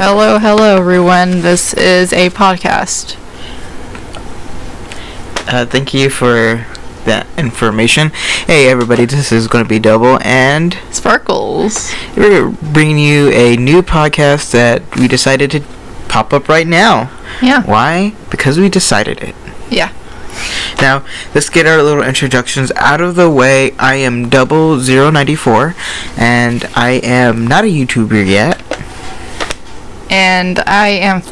Hello, everyone. This is a podcast. Thank you for that information. Hey, everybody, this is going to be Double, and Sparkles. we're bringing you a new podcast that we decided to pop up right now. Yeah. Why? Because we decided it. Yeah. Now, let's get our little introductions out of the way. I am Double094, and I am not a YouTuber yet. And I am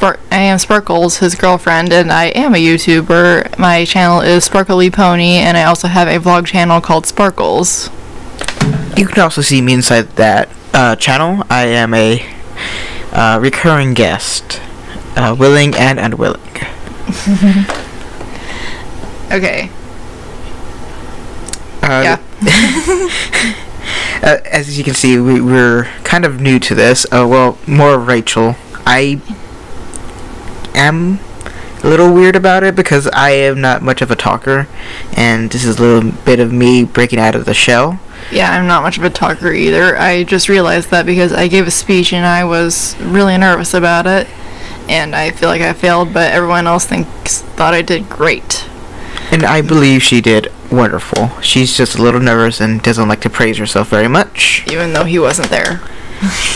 Sparkles, his girlfriend, and I am a YouTuber. My channel is Sparkly Pony, and I also have a vlog channel called Sparkles. You can also see me inside that channel. I am a recurring guest, willing and unwilling. Okay. Yeah. As you can see, we're kind of new to this. Well, more Rachel. I am a little weird about it because I am not much of a talker, and this is a little bit of me breaking out of the shell. Yeah, I'm not much of a talker either. I just realized that because I gave a speech and I was really nervous about it, and I feel like I failed, but everyone else thought I did great. And I believe she did wonderful. She's just a little nervous and doesn't like to praise herself very much. Even though he wasn't there.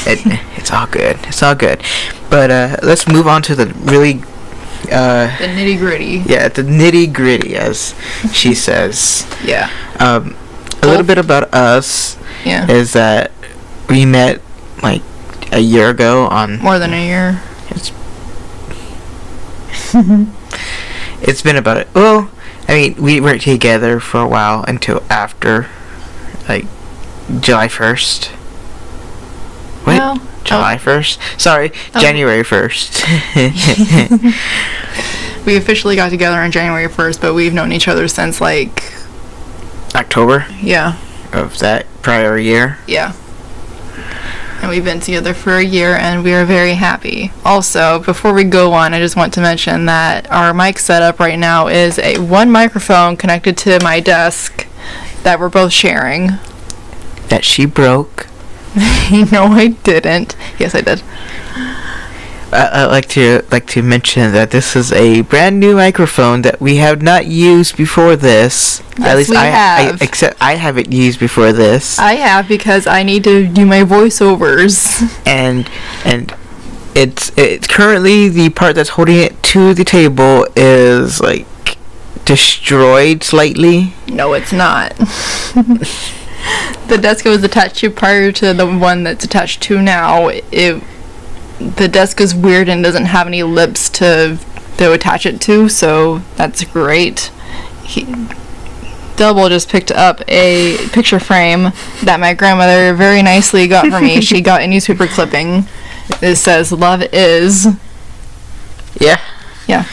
It's all good. It's all good. But let's move on to the really... the nitty gritty. Yeah, the nitty gritty, as she says. Yeah. A little bit about us is that we met like a year ago on... More than a year. It's been about it. Well, I mean, we weren't together for a while until after, like, July 1st. Wait, No. July 1st? Sorry, January 1st. We officially got together on January 1st, but we've known each other since, like... October Yeah. of that prior year. Yeah. And we've been together for a year, and we are very happy. Also, before we go on, I just want to mention that our mic setup right now is one microphone connected to my desk that we're both sharing. That she broke. No, I didn't. Yes, I did. I'd like to mention that this is a brand new microphone that we have not used before this. Yes, At least we I have. Except I haven't used before this. I have, because I need to do my voiceovers. And it's currently the part that's holding it to the table is like destroyed slightly. No, it's not. The desk it was attached to prior to the one that's attached to now, the desk is weird and doesn't have any lips to attach it to, so that's great. Double just picked up a picture frame that my grandmother very nicely got for me. She got a newspaper clipping. It says, "Love is." Yeah. Yeah.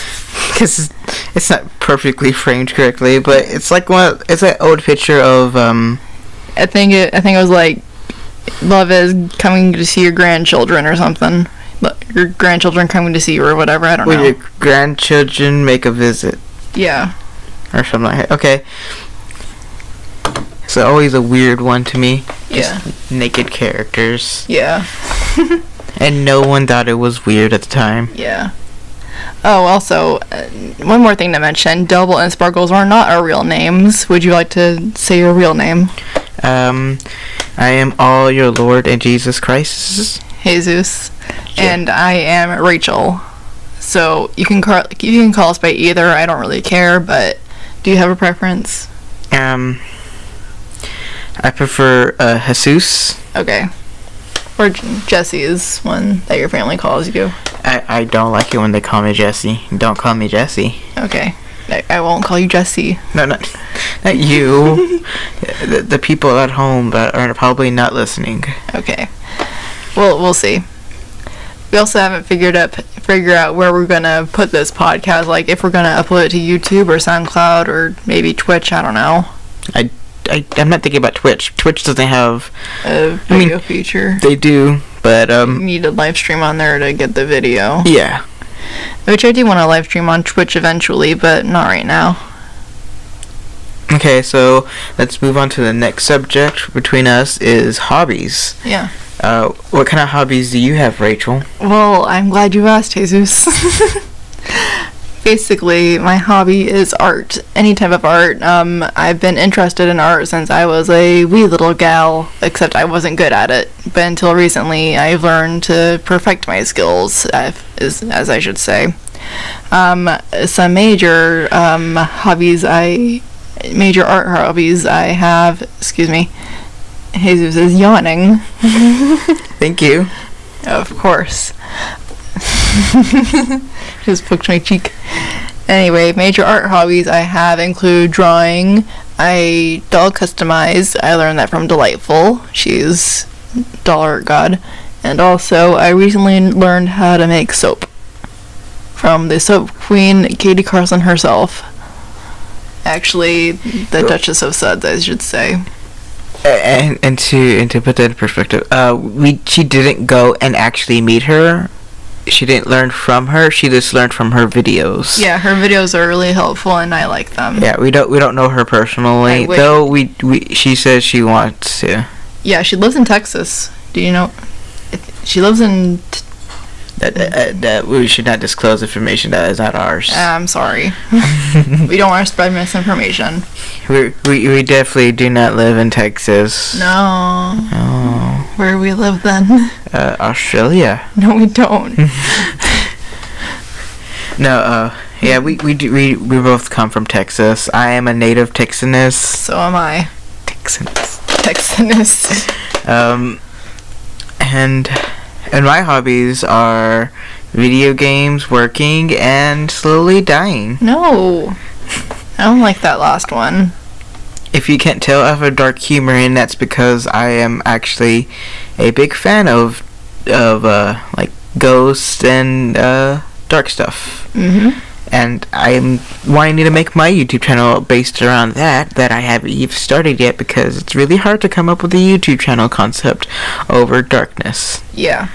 Because it's not perfectly framed correctly, but it's like it's an old picture of I think it was like, "Love is coming to see your grandchildren" or something. Your grandchildren coming to see you or whatever, I don't know. When your grandchildren make a visit. Yeah. Or something like that. Okay. It's always a weird one to me. Yeah. Just naked characters. Yeah. And no one thought it was weird at the time. Yeah. Oh, also, one more thing to mention. Double and Sparkles are not our real names. Would you like to say your real name? I am all your Lord and Jesus Christ. Jesus. Yeah. And I am Rachel. So you can call us by either. I don't really care, but do you have a preference? I prefer Jesus. Okay. Or Jesse is one that your family calls you. I don't like it when they call me Jesse. Don't call me Jesse. Okay. I won't call you Jesse. No, not you. the people at home that are probably not listening. Okay. Well, we'll see. We also haven't figured out where we're gonna put this podcast. Like, if we're gonna upload it to YouTube or SoundCloud or maybe Twitch. I don't know. I'm not thinking about Twitch. Twitch doesn't have a video feature. They do, but you need a live stream on there to get the video. Yeah. Which I do want to live stream on Twitch eventually, but not right now. Okay, so let's move on to the next subject between us is hobbies. Yeah. What kind of hobbies do you have, Rachel? Well, I'm glad you asked, Jesus. Basically, my hobby is art. Any type of art. I've been interested in art since I was a wee little gal, except I wasn't good at it. But until recently, I've learned to perfect my skills, as I should say. Some major major art hobbies I have. Excuse me. Jesus is yawning. Thank you. Of course. Just poked my cheek. Anyway, major art hobbies I have include drawing. I doll customize. I learned that from Delightful. She's doll art god. And also, I recently learned how to make soap from the soap queen, Katie Carson herself. Actually, the Duchess of Suds, I should say. And to put that in perspective, she didn't go and actually meet her. She didn't learn from her. She just learned from her videos. Yeah, her videos are really helpful, and I like them. Yeah, we don't know her personally, though. She says she wants to. Yeah, she lives in Texas. Do you know? She lives in. That we should not disclose information that is not ours. I'm sorry. We don't want to spread misinformation. We definitely do not live in Texas. No. Oh. Where do we live then? Australia. No, we don't. No. Yeah, we both come from Texas. I am a native Texaness. So am I. Texaness. And my hobbies are video games, working, and slowly dying. No. I don't like that last one. If you can't tell, I have a dark humor, and that's because I am actually a big fan of like ghosts and dark stuff. Mm-hmm. And I'm wanting to make my YouTube channel based around that I haven't even started yet because it's really hard to come up with a YouTube channel concept over darkness. Yeah.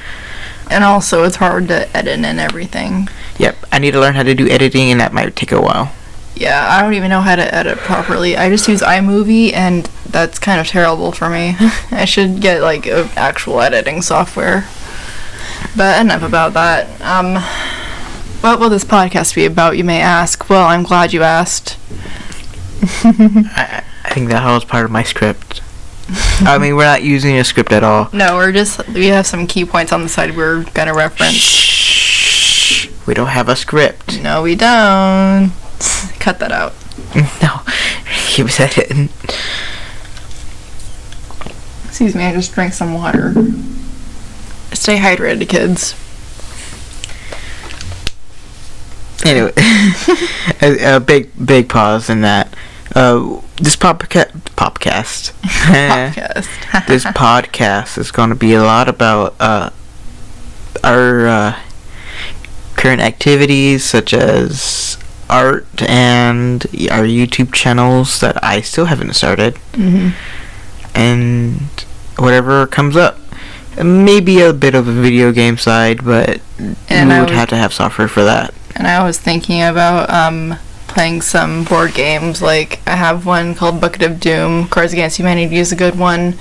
And also, it's hard to edit and everything. Yep, I need to learn how to do editing, and that might take a while. Yeah, I don't even know how to edit properly. I just use iMovie, and that's kind of terrible for me. I should get, like, actual editing software. But enough about that. What will this podcast be about, you may ask? Well, I'm glad you asked. I think that was part of my script. I mean, we're not using a script at all. No, we have some key points on the side we're gonna reference. Shh. We don't have a script. No, we don't. Cut that out. No, you said it. Excuse me, I just drank some water. Stay hydrated, kids. Anyway, a big pause in that. This podcast. This podcast is going to be a lot about our current activities, such as art and our YouTube channels that I still haven't started, and whatever comes up. Maybe a bit of a video game side, but we would have to have software for that. And I was thinking about playing some board games. Like, I have one called Bucket of Doom. Cards Against Humanity is a good one.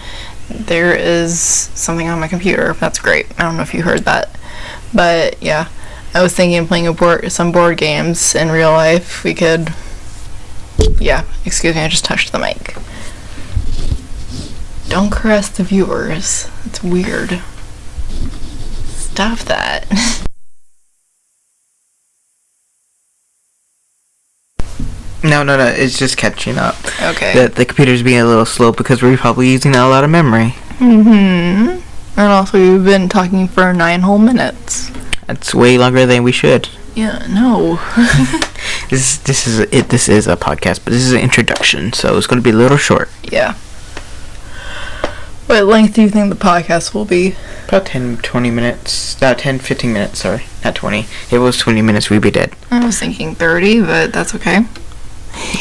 There is something on my computer. That's great. I don't know if you heard that. But, yeah. I was thinking of playing some board games in real life. We could... Yeah. Excuse me, I just touched the mic. Don't caress the viewers. It's weird. Stop that. No, it's just catching up. Okay. The computer's being a little slow because we're probably using a lot of memory. And also, we've been talking for 9 whole minutes. That's way longer than we should. Yeah, no. This is a podcast, but this is an introduction, so it's going to be a little short. Yeah. What length do you think the podcast will be? About 10-20 minutes. 10-15 minutes, sorry. Not 20. If it was 20 minutes, we'd be dead. I was thinking 30, but that's okay.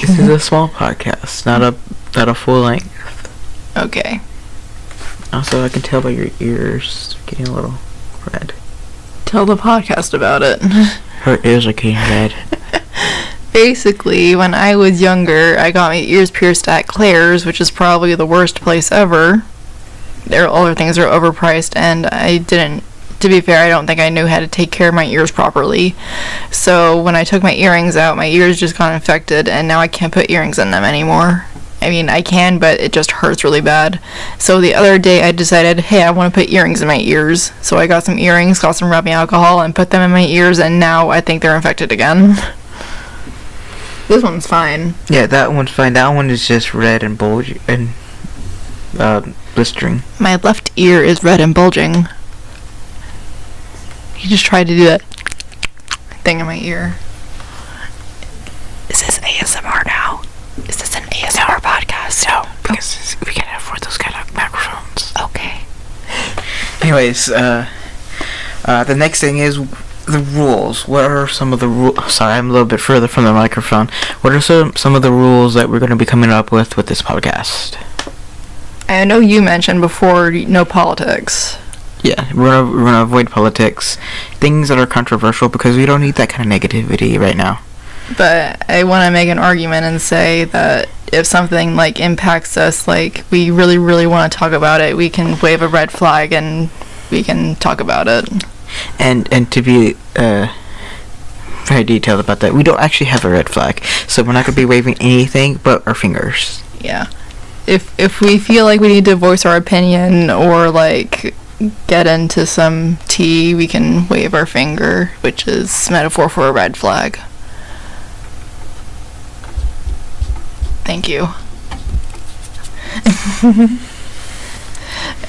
This is a small podcast, not a full length. Okay. Also, I can tell by your ears getting a little red. Tell the podcast about it. Her ears are getting red. Basically, when I was younger, I got my ears pierced at Claire's, which is probably the worst place ever. their other things are overpriced, and I didn't. To be fair, I don't think I knew how to take care of my ears properly. So when I took my earrings out, my ears just got infected, and now I can't put earrings in them anymore. I mean, I can, but it just hurts really bad. So the other day I decided, hey, I want to put earrings in my ears. So I got some earrings, got some rubbing alcohol, and put them in my ears, and now I think they're infected again. This one's fine. Yeah, that one's fine. That one is just red and bulgy and blistering. My left ear is red and bulging. He just tried to do that thing in my ear. Is this ASMR now? Is this an ASMR podcast? No, because we can't afford those kind of microphones. Okay. Anyways, the next thing is the rules. What are some of the rules? Sorry, I'm a little bit further from the microphone. What are some of the rules that we're going to be coming up with this podcast? I know you mentioned before no politics. Yeah, we're gonna avoid politics, things that are controversial, because we don't need that kind of negativity right now. But I want to make an argument and say that if something like impacts us, like we really, really want to talk about it, we can wave a red flag and we can talk about it. And to be very detailed about that, we don't actually have a red flag, so we're not gonna be waving anything but our fingers. Yeah. If we feel like we need to voice our opinion or like get into some tea, we can wave our finger, which is metaphor for a red flag. Thank you.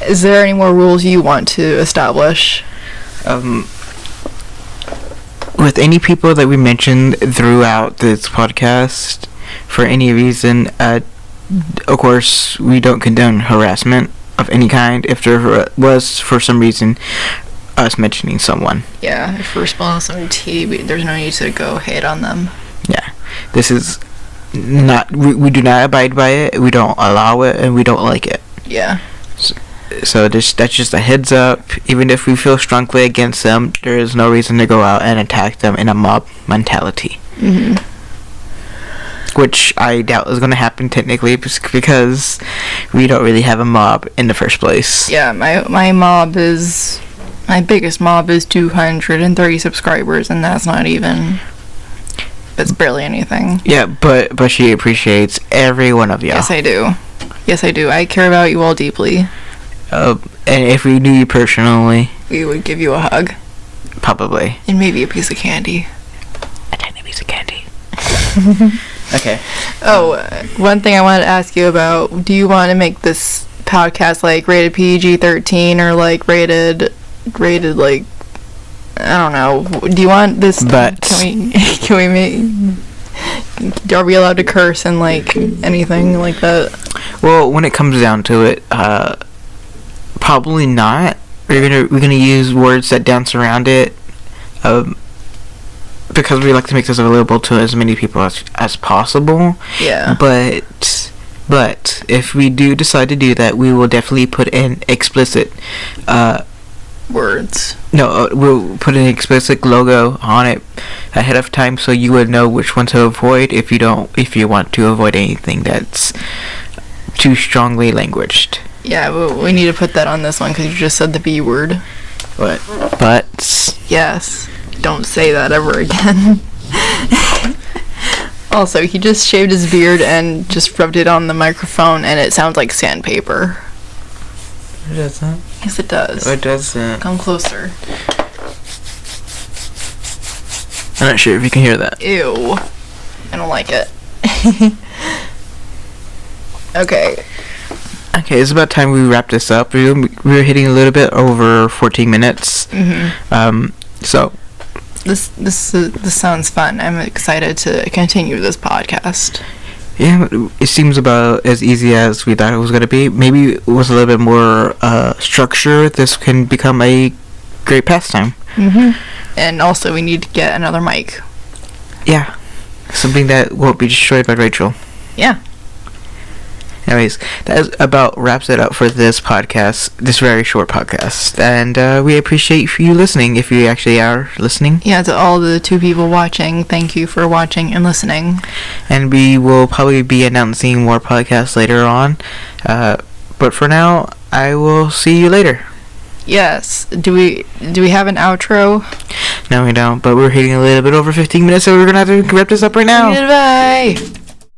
Is there any more rules you want to establish? With any people that we mentioned throughout this podcast, for any reason, of course, we don't condone harassment of any kind. If there was, for some reason, us mentioning someone. Yeah, if we're spilling some tea, there's no need to go hate on them. Yeah, this is not, we do not abide by it, we don't allow it, and we don't like it. Yeah. So that's just a heads up. Even if we feel strongly against them, there is no reason to go out and attack them in a mob mentality. Mm-hmm. Which I doubt is going to happen technically, because we don't really have a mob in the first place. Yeah, my biggest mob is 230 subscribers, and that's not even, that's barely anything. Yeah, but she appreciates every one of y'all. Yes, I do. Yes, I do. I care about you all deeply. And if we knew you personally, we would give you a hug. Probably. And maybe a piece of candy. A tiny piece of candy. Okay. Oh, one thing I wanted to ask you about, do you want to make this podcast like rated PG-13 or like rated like, I don't know, do you want this, but can we make, are we allowed to curse and like anything like that? Well, when it comes down to it, probably not. We're gonna use words that dance around it, because we like to make this available to as many people as possible. Yeah. But if we do decide to do that, we will definitely put in explicit words. No, we'll put an explicit logo on it ahead of time, so you would know which one to avoid if you want to avoid anything that's too strongly languaged. Yeah, we need to put that on this one because you just said the B word. What? But yes. Don't say that ever again. Also, he just shaved his beard and just rubbed it on the microphone, and it sounds like sandpaper. It doesn't. Yes, it does. It doesn't. Come closer. I'm not sure if you can hear that. Ew. I don't like it. Okay. Okay, it's about time we wrap this up. We're hitting a little bit over 14 minutes. Mm-hmm. So this sounds fun. I'm excited to continue this podcast. Yeah, it seems about as easy as we thought it was going to be. Maybe with a little bit more structure, this can become a great pastime. Mm-hmm. And also, we need to get another mic. Yeah, something that won't be destroyed by Rachel. Yeah. Anyways, that about wraps it up for this podcast, this very short podcast. And we appreciate you listening, if you actually are listening. Yeah, to all the 2 people watching, thank you for watching and listening. And we will probably be announcing more podcasts later on. But for now, I will see you later. Yes. Do we have an outro? No, we don't. But we're hitting a little bit over 15 minutes, so we're gonna have to wrap this up right now. Goodbye.